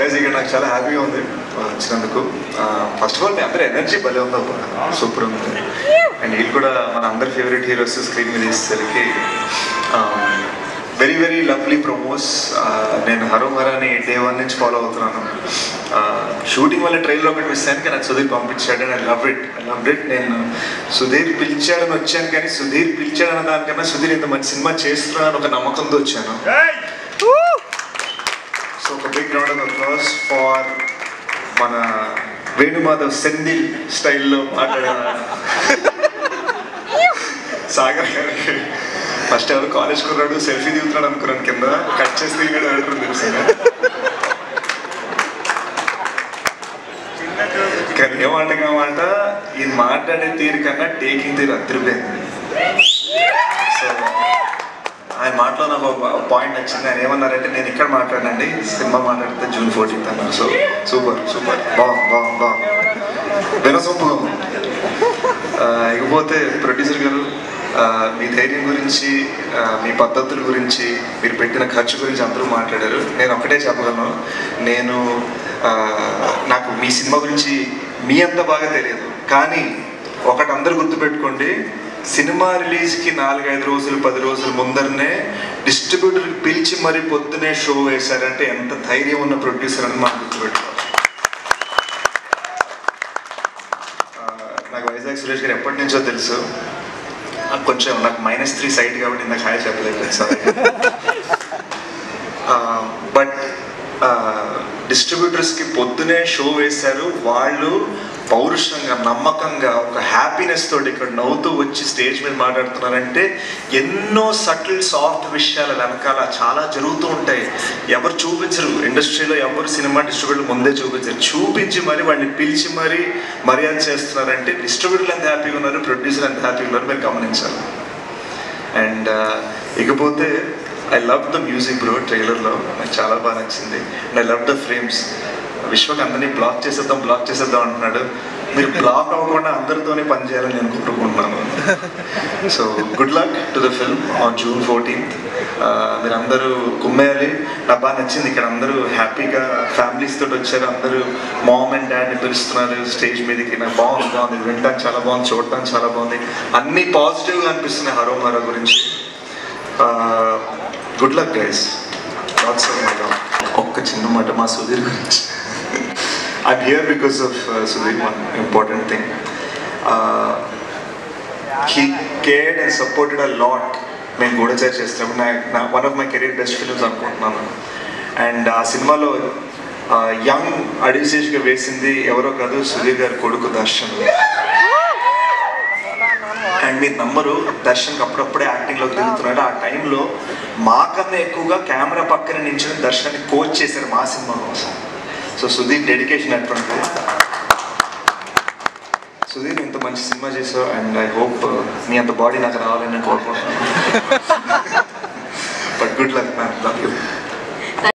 Guys ఇక్కడ నాకు చాలా హ్యాపీగా ఉంది వచ్చినందుకు. ఫస్ట్ ఆఫ్ ఆల్ మీ అందరూ ఎనర్జీ భలే ఉందో, సూపర్ ఉంది. అండ్ వీళ్ళు కూడా మన అందరి ఫేవరెట్ హీరోస్ స్క్రీన్ మీద తీసేసరికి వెరీ వెరీ లవ్లీ ప్రమోస్. నేను హరోం హరాని డే 1 నుంచి ఫాలో అవుతున్నాను. షూటింగ్ వల్ల ట్రైల్లో ఒకటి మిస్ అయ్యాను, కానీ నాకు సుధీర్ పంపించాడు. And I love it. నేను సుధీర్ పిలిచాడని వచ్చాను, కానీ సుధీర్ పిలిచాడన్న దానికన్నా సుధీర్ ఇంత మంచి సినిమా చేస్తున్నాను ఒక నమ్మకంతో వచ్చాను. సో ఒక big round of applause for మన వేణుమాధవ్ సెంధిల్ స్టైల్లో మాట్లాడిన సాగర్ గారికి. ఫస్ట్ ఎవరు కాలేజ్ కుర్రాడు సెల్ఫీ దిగుతున్నాడు అనుకున్నాను, కింద కట్ చేసి తిరిగాడు అడుగుతుంది తెలుసు. కానీ ఏమంటమాట ఈ మాట్లాడే తీరు కన్నా టేకింగ్ తీరు అదిరిపోయింది. సో ఆయన మాటలో నాకు పాయింట్ నచ్చింది. ఆయన ఏమన్నారంటే, నేను ఇక్కడ మాట్లాడండి, సినిమా మాట్లాడితే June 14th అన్నారు. సో సూపర్ బాగుంది వినసొంపుగా ఉంది. ఇకపోతే ప్రొడ్యూసర్ గారు, మీ ధైర్యం గురించి, మీ పద్ధతుల గురించి, మీరు పెట్టిన ఖర్చు గురించి అందరూ మాట్లాడారు. నేను ఒక్కటే చెప్పగలను, నాకు మీ సినిమా గురించి మీ అంత బాగా తెలియదు, కానీ ఒకటి అందరూ గుర్తుపెట్టుకోండి, సినిమా రిలీజ్కి 4-5 రోజులు 10 రోజుల ముందరనే డిస్ట్రిబ్యూటర్కి పిలిచి మరీ పొద్దునే షో వేశారంటే ఎంత ధైర్యం ఉన్న ప్రొడ్యూసర్ అని మనం గుర్తుపెట్టుకోవాలి. నాకు వైజాగ్ సురేష్ గారు ఎప్పటి నుంచో తెలుసు. కొంచెం నాకు -3 సైట్ కాబట్టి ఇందాక హాయ్ చెప్పలేదు సార్. బట్ డిస్ట్రిబ్యూటర్స్కి పొద్దునే షో వేశారు. వాళ్ళు పౌరుషంగా, నమ్మకంగా, ఒక హ్యాపీనెస్ తోటి ఇక్కడ నవ్వుతూ వచ్చి స్టేజ్ మీద మాట్లాడుతున్నారంటే ఎన్నో సటిల్ సాఫ్ట్ విషయాల వెనకాల చాలా జరుగుతూ ఉంటాయి. ఎవరు చూపించరు ఇండస్ట్రీలో, ఎవరు సినిమా డిస్ట్రిబ్యూటర్ ముందే చూపించి మరి వాడిని పిలిచి మరీ మర్యాద చేస్తున్నారంటే డిస్ట్రిబ్యూటర్లు ఎంత హ్యాపీగా ఉన్నారు, ప్రొడ్యూసర్ ఎంత హ్యాపీగా ఉన్నారు మీరు గమనించాలి. అండ్ ఇకపోతే I love the music bro. ట్రైలర్లో నాకు చాలా బాగా నచ్చింది. And I love the frames. Vishwak అందరినీ బ్లాక్ చేసేద్దాం అంటున్నాడు. మీరు బ్లాక్ అవ్వకుండా అందరితోనే పనిచేయాలని నేను కోరుకుంటున్నాను. So good luck to the film on June 14th. మీరు అందరూ కుమ్మేయాలి. నాకు బాగా నచ్చింది, ఇక్కడ అందరూ హ్యాపీగా ఫ్యామిలీస్ తోటి వచ్చారు. అందరూ మామ్ అండ్ డాడ్ని పిలుస్తున్నారు స్టేజ్ మీదకి. నాకు బాగుంది, వినడానికి చాలా బాగుంది, చూడటానికి చాలా బాగుంది. అన్నీ పాజిటివ్గా అనిపిస్తున్నాయి హరోం హరా గురించి. Good luck guys. ఒక్క చిన్న మాట మా సుధీర్ గురించి. I'm here because of Sudhir, one important thing. He cared and supported a lot. నేను గూఢచారి చేస్తున్నప్పుడు one of my career best films అనుకుంటున్నాను. అండ్ ఆ సినిమాలో యంగ్ అడివిశేష్గా వేసింది ఎవరో కాదు, సుధీర్ గారి కొడుకు దర్శన్. అండ్ మీరు నమ్మరు, దర్శన్కి అప్పుడప్పుడే యాక్టింగ్లోకి దిగుతున్నాడు. ఆ టైంలో మాకన్నా ఎక్కువగా కెమెరా పక్కన నించుని దర్శన్ని కోచ్ చేశారు మా సినిమా కోసం. సో సుధీర్ డెడికేషన్ అటువంటిది. సుధీర్ ఇంత మంచి సినిమా చేసావు. అండ్ ఐ హోప్ నీ అంత బాడీ నాకు రావాలని నేను కోరుకుంటున్నాను. But good luck ma'am, love you.